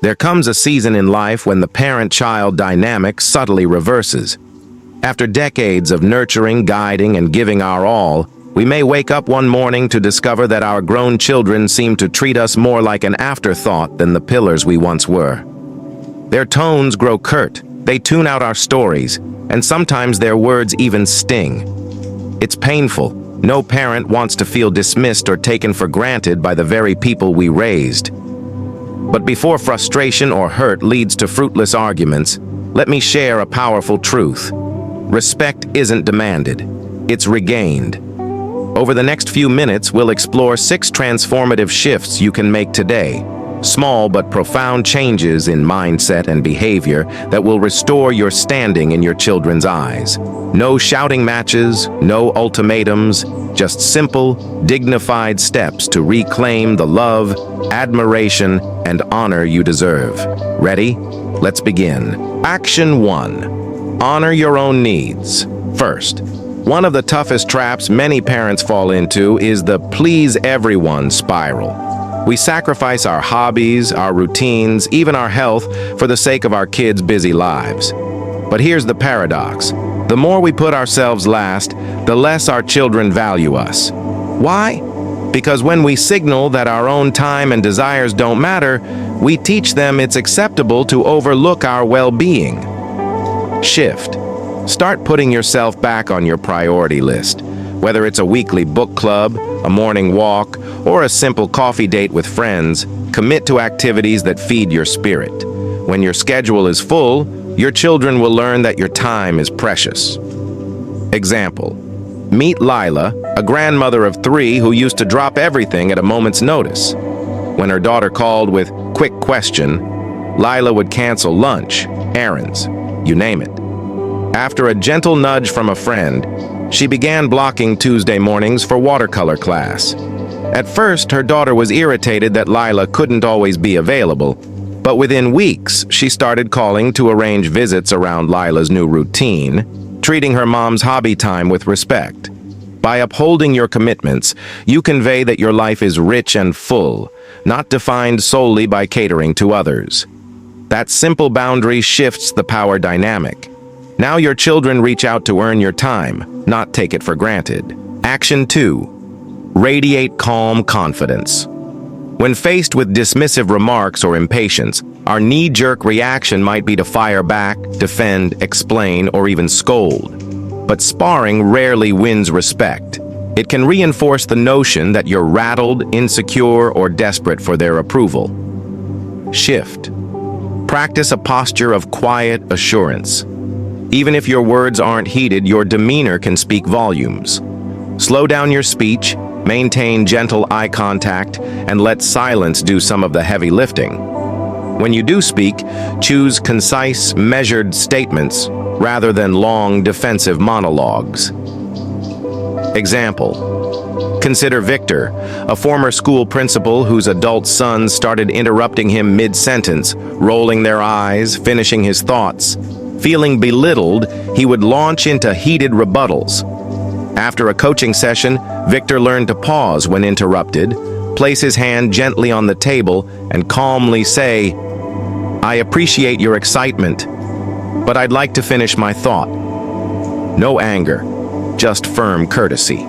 There comes a season in life when the parent-child dynamic subtly reverses. After decades of nurturing, guiding, and giving our all, we may wake up one morning to discover that our grown children seem to treat us more like an afterthought than the pillars we once were. Their tones grow curt, they tune out our stories, and sometimes their words even sting. It's painful. No parent wants to feel dismissed or taken for granted by the very people we raised. But before frustration or hurt leads to fruitless arguments, let me share a powerful truth. Respect isn't demanded, it's regained. Over the next few minutes, we'll explore 6 transformative shifts you can make today. Small but profound changes in mindset and behavior that will restore your standing in your children's eyes. No shouting matches, no ultimatums, just simple, dignified steps to reclaim the love, admiration, and honor you deserve. Ready? Let's begin. Action 1. Honor your own needs. First, one of the toughest traps many parents fall into is the please everyone spiral. We sacrifice our hobbies, our routines, even our health for the sake of our kids' busy lives. But here's the paradox. The more we put ourselves last, the less our children value us. Why? Because when we signal that our own time and desires don't matter, we teach them it's acceptable to overlook our well-being. Shift. Start putting yourself back on your priority list. Whether it's a weekly book club, a morning walk, or a simple coffee date with friends, commit to activities that feed your spirit. When your schedule is full, your children will learn that your time is precious. Example. Meet Lila, a grandmother of 3 who used to drop everything at a moment's notice. When her daughter called with quick question, Lila would cancel lunch, errands, you name it. After a gentle nudge from a friend, she began blocking Tuesday mornings for watercolor class. At first, her daughter was irritated that Lila couldn't always be available, but within weeks, she started calling to arrange visits around Lila's new routine, treating her mom's hobby time with respect. By upholding your commitments, you convey that your life is rich and full, not defined solely by catering to others. That simple boundary shifts the power dynamic. Now your children reach out to earn your time, not take it for granted. Action 2. Radiate Calm Confidence. When faced with dismissive remarks or impatience, our knee-jerk reaction might be to fire back, defend, explain, or even scold. But sparring rarely wins respect. It can reinforce the notion that you're rattled, insecure, or desperate for their approval. Shift. Practice a posture of quiet assurance. Even if your words aren't heated, your demeanor can speak volumes. Slow down your speech, maintain gentle eye contact, and let silence do some of the heavy lifting. When you do speak, choose concise, measured statements rather than long, defensive monologues. Example. Consider Victor, a former school principal whose adult sons started interrupting him mid-sentence, rolling their eyes, finishing his thoughts. Feeling belittled, he would launch into heated rebuttals. After a coaching session, Victor learned to pause when interrupted, place his hand gently on the table, and calmly say, "I appreciate your excitement, but I'd like to finish my thought." No anger, just firm courtesy.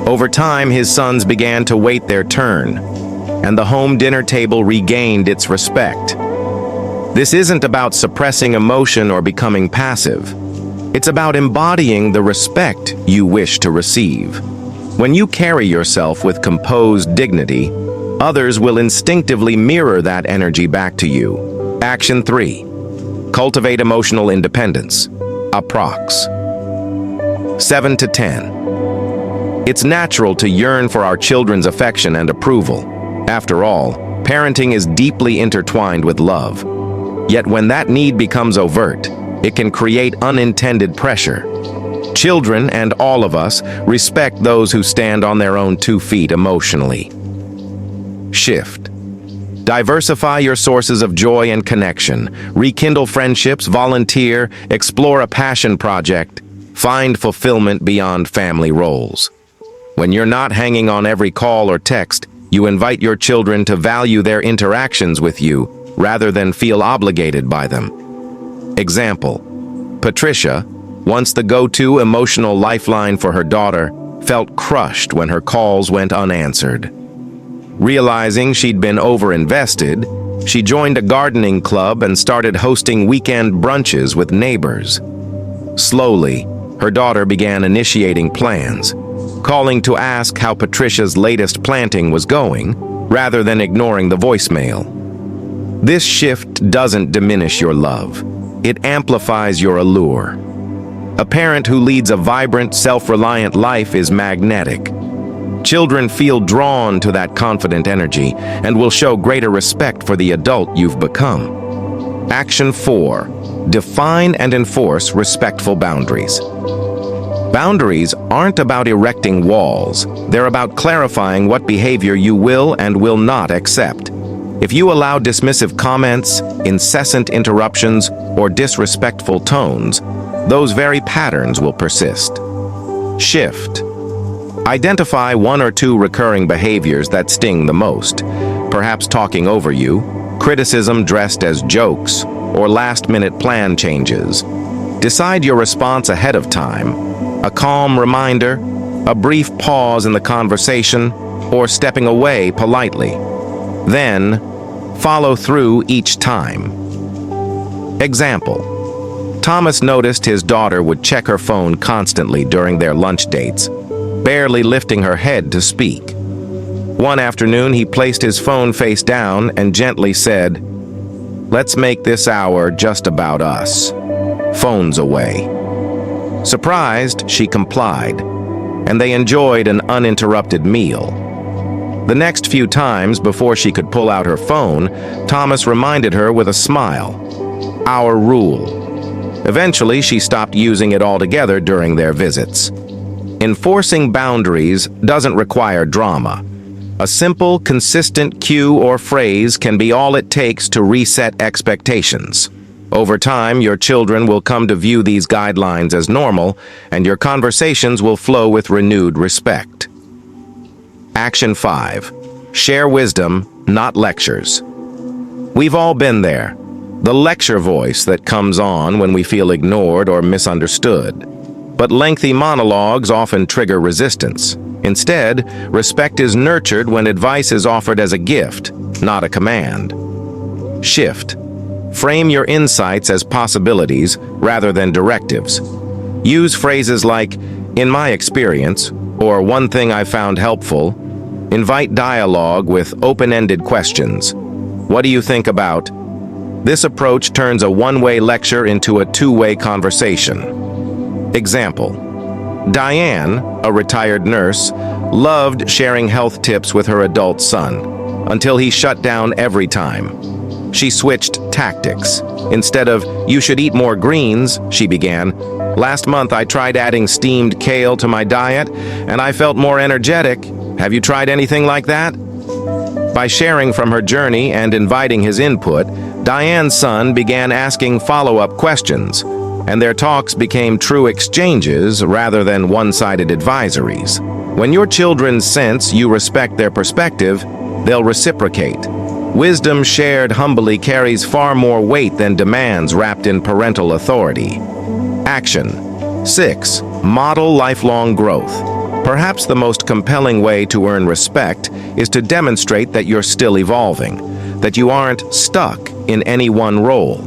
Over time, his sons began to wait their turn, and the home dinner table regained its respect. This isn't about suppressing emotion or becoming passive. It's about embodying the respect you wish to receive. When you carry yourself with composed dignity, others will instinctively mirror that energy back to you. Action 3. Cultivate Emotional Independence. Approx. 7 to 10. It's natural to yearn for our children's affection and approval. After all, parenting is deeply intertwined with love. Yet when that need becomes overt, it can create unintended pressure. Children, and all of us, respect those who stand on their own 2 feet emotionally. Shift. Diversify your sources of joy and connection. Rekindle friendships, volunteer, explore a passion project. Find fulfillment beyond family roles. When you're not hanging on every call or text, you invite your children to value their interactions with you, rather than feel obligated by them. Example: Patricia, once the go-to emotional lifeline for her daughter, felt crushed when her calls went unanswered. Realizing she'd been overinvested, she joined a gardening club and started hosting weekend brunches with neighbors. Slowly, her daughter began initiating plans, calling to ask how Patricia's latest planting was going, rather than ignoring the voicemail. This shift doesn't diminish your love. It amplifies your allure. A parent who leads a vibrant, self-reliant life is magnetic. Children feel drawn to that confident energy and will show greater respect for the adult you've become. Action 4. Define and enforce respectful boundaries. Boundaries aren't about erecting walls. They're about clarifying what behavior you will and will not accept. If you allow dismissive comments, incessant interruptions, or disrespectful tones, those very patterns will persist. Shift. Identify 1 or 2 recurring behaviors that sting the most, perhaps talking over you, criticism dressed as jokes, or last-minute plan changes. Decide your response ahead of time: a calm reminder, a brief pause in the conversation, or stepping away politely. Then, follow through each time. Example: Thomas noticed his daughter would check her phone constantly during their lunch dates, barely lifting her head to speak. One afternoon, he placed his phone face down and gently said, "Let's make this hour just about us. Phones away." Surprised, she complied, and they enjoyed an uninterrupted meal. The next few times before she could pull out her phone, Thomas reminded her with a smile, "Our rule." Eventually, she stopped using it altogether during their visits. Enforcing boundaries doesn't require drama. A simple, consistent cue or phrase can be all it takes to reset expectations. Over time, your children will come to view these guidelines as normal, and your conversations will flow with renewed respect. Action 5. Share wisdom, not lectures. We've all been there. The lecture voice that comes on when we feel ignored or misunderstood. But lengthy monologues often trigger resistance. Instead, respect is nurtured when advice is offered as a gift, not a command. Shift. Frame your insights as possibilities rather than directives. Use phrases like, "in my experience," or "one thing I found helpful." Invite dialogue with open-ended questions. What do you think about? This approach turns a one-way lecture into a two-way conversation. Example: Diane, a retired nurse, loved sharing health tips with her adult son, until he shut down every time. She switched tactics. Instead of, "You should eat more greens," she began, "Last month I tried adding steamed kale to my diet, and I felt more energetic. Have you tried anything like that?" By sharing from her journey and inviting his input, Diane's son began asking follow-up questions, and their talks became true exchanges rather than one-sided advisories. When your children sense you respect their perspective, they'll reciprocate. Wisdom shared humbly carries far more weight than demands wrapped in parental authority. Action 6. Model lifelong growth. Perhaps the most compelling way to earn respect is to demonstrate that you're still evolving, that you aren't stuck in any one role.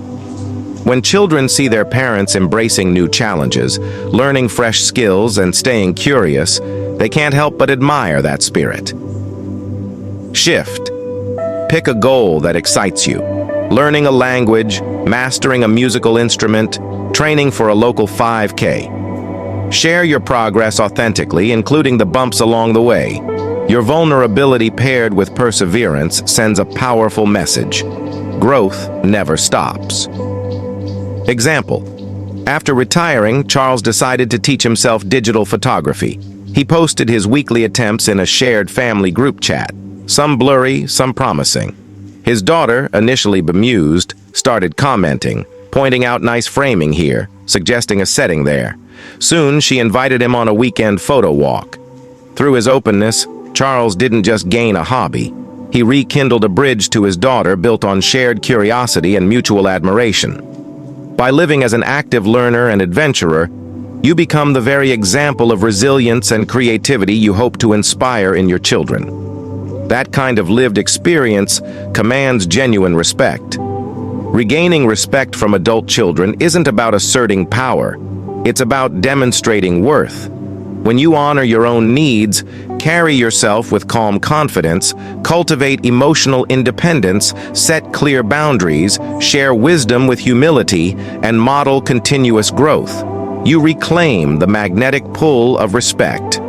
When children see their parents embracing new challenges, learning fresh skills, and staying curious, they can't help but admire that spirit. Shift. Pick a goal that excites you. Learning a language, mastering a musical instrument, training for a local 5K. Share your progress authentically, including the bumps along the way. Your vulnerability paired with perseverance sends a powerful message. Growth never stops. Example: after retiring, Charles decided to teach himself digital photography. He posted his weekly attempts in a shared family group chat, some blurry, some promising. His daughter, initially bemused, started commenting, pointing out nice framing here, suggesting a setting there. Soon, she invited him on a weekend photo walk. Through his openness, Charles didn't just gain a hobby, He rekindled a bridge to his daughter built on shared curiosity and mutual admiration. By living as an active learner and adventurer, you become the very example of resilience and creativity you hope to inspire in your children. That kind of lived experience commands genuine respect. Regaining respect from adult children isn't about asserting power. It's about demonstrating worth. When you honor your own needs, carry yourself with calm confidence, cultivate emotional independence, set clear boundaries, share wisdom with humility, and model continuous growth, you reclaim the magnetic pull of respect.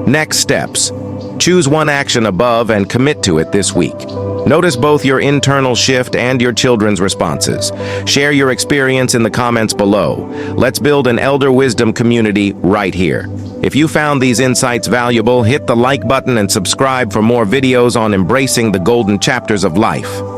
Next steps. Choose one action above and commit to it this week. Notice both your internal shift and your children's responses. Share your experience in the comments below. Let's build an elder wisdom community right here. If you found these insights valuable, hit the like button and subscribe for more videos on embracing the golden chapters of life.